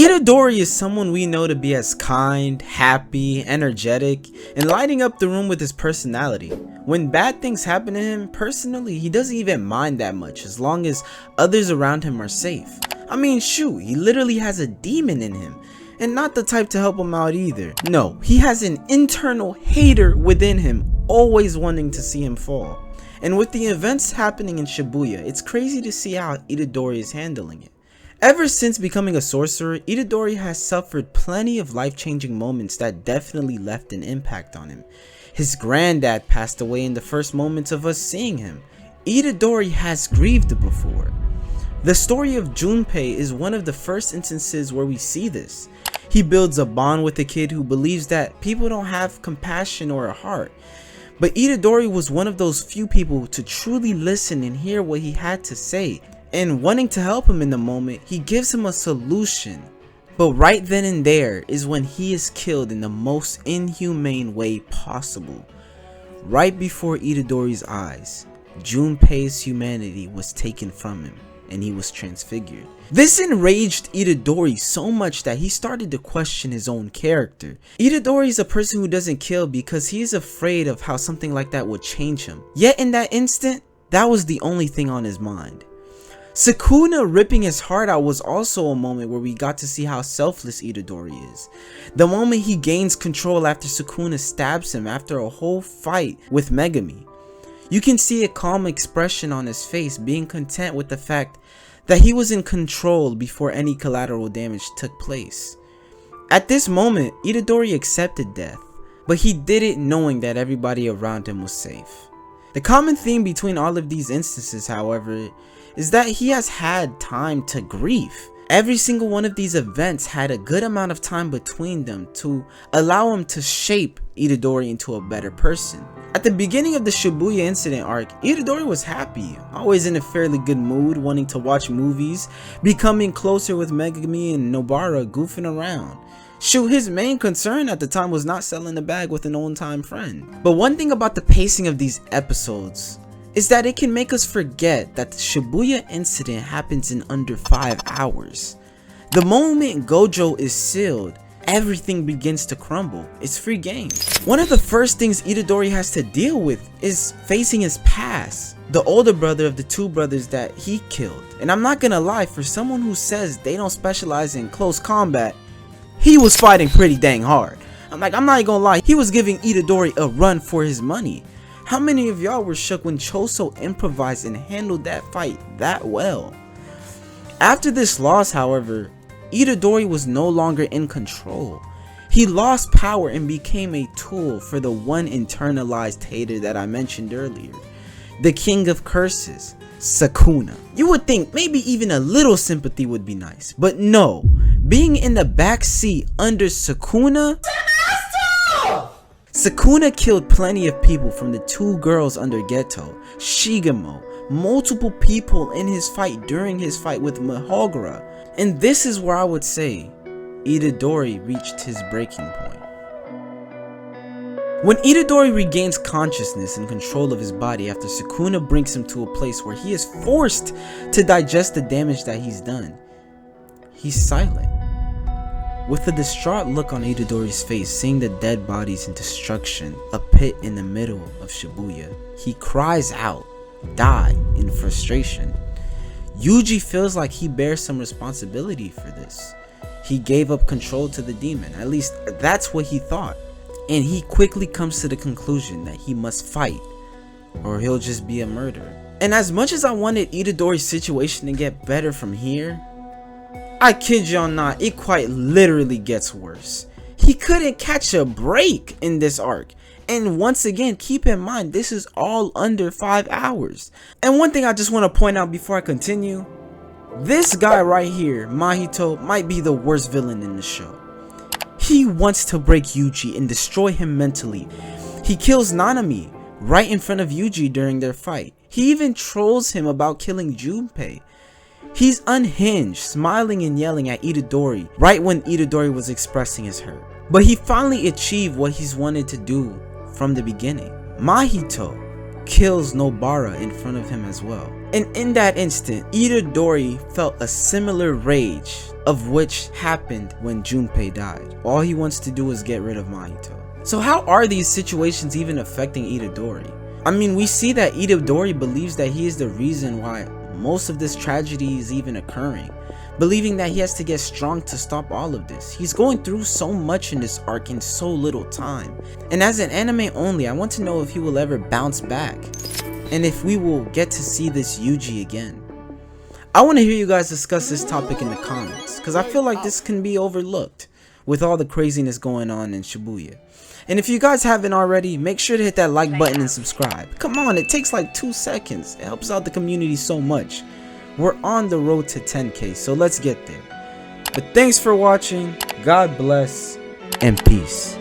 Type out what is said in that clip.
Itadori is someone we know to be as kind, happy, energetic, and lighting up the room with his personality. When bad things happen to him, personally, he doesn't even mind that much as long as others around him are safe. I mean, shoot, he literally has a demon in him, and not the type to help him out either. No, he has an internal hater within him, always wanting to see him fall. And with the events happening in Shibuya, it's crazy to see how Itadori is handling it. Ever since becoming a sorcerer, Itadori has suffered plenty of life-changing moments that definitely left an impact on him. His granddad passed away in the first moments of us seeing him. Itadori has grieved before. The story of Junpei is one of the first instances where we see this. He builds a bond with a kid who believes that people don't have compassion or a heart. But Itadori was one of those few people to truly listen and hear what he had to say. And wanting to help him in the moment, he gives him a solution. But right then and there is when he is killed in the most inhumane way possible. Right before Itadori's eyes, Junpei's humanity was taken from him and he was transfigured. This enraged Itadori so much that he started to question his own character. Itadori is a person who doesn't kill because he is afraid of how something like that would change him. Yet in that instant, that was the only thing on his mind. Sukuna ripping his heart out was also a moment where we got to see how selfless Itadori is. The moment he gains control after Sukuna stabs him after a whole fight with Megami. You can see a calm expression on his face, being content with the fact that he was in control before any collateral damage took place. At this moment, Itadori accepted death, but he did it knowing that everybody around him was safe. The common theme between all of these instances, however, is that he has had time to grieve. Every single one of these events had a good amount of time between them to allow him to shape Itadori into a better person. At the beginning of the Shibuya incident arc, Itadori was happy, always in a fairly good mood, wanting to watch movies, becoming closer with Megami and Nobara, goofing around. Shoot, his main concern at the time was not selling the bag with an old-time friend. But one thing about the pacing of these episodes is that it can make us forget that the Shibuya incident happens in under 5 hours. The moment Gojo is sealed, everything begins to crumble. It's free game. One of the first things Itadori has to deal with is facing his past, the older brother of the two brothers that he killed. And I'm not gonna lie, for someone who says they don't specialize in close combat, he was fighting pretty dang hard. I'm not gonna lie, he was giving Itadori a run for his money. How many of y'all were shook when Choso improvised and handled that fight that well? After this loss, however, Itadori was no longer in control. He lost power and became a tool for the one internalized hater that I mentioned earlier, the king of curses, Sukuna. You would think maybe even a little sympathy would be nice, but no. Being in the back seat under Sukuna, Sukuna killed plenty of people, from the two girls under Geto, Shigemo, multiple people in his fight during his fight with Mahogara. And this is where I would say Itadori reached his breaking point. When Itadori regains consciousness and control of his body after Sukuna brings him to a place where he is forced to digest the damage that he's done, he's silent. With a distraught look on Itadori's face, seeing the dead bodies in destruction, a pit in the middle of Shibuya, he cries out, "Die," in frustration. Yuji feels like he bears some responsibility for this. He gave up control to the demon, at least that's what he thought. And he quickly comes to the conclusion that he must fight, or he'll just be a murderer. And as much as I wanted Itadori's situation to get better from here, I kid y'all not, it quite literally gets worse. He couldn't catch a break in this arc. And once again, keep in mind, this is all under 5 hours. And one thing I just want to point out before I continue, this guy right here, Mahito, might be the worst villain in the show. He wants to break Yuji and destroy him mentally. He kills Nanami right in front of Yuji during their fight. He even trolls him about killing Junpei. He's unhinged, smiling and yelling at Itadori right when Itadori was expressing his hurt. But he finally achieved what he's wanted to do from the beginning. Mahito kills Nobara in front of him as well. And in that instant, Itadori felt a similar rage of which happened when Junpei died. All he wants to do is get rid of Mahito. So how are these situations even affecting Itadori? I mean, we see that Itadori believes that he is the reason why most of this tragedy is even occurring, believing that he has to get strong to stop all of this. He's going through so much in this arc in so little time. And as an anime only, I want to know if he will ever bounce back, and if we will get to see this Yuji again. I want to hear you guys discuss this topic in the comments, because I feel like this can be overlooked with all the craziness going on in Shibuya. And if you guys haven't already, make sure to hit that like button and subscribe. Come on, it takes like 2 seconds. It helps out the community so much. We're on the road to 10K, so let's get there. But thanks for watching, God bless, and peace.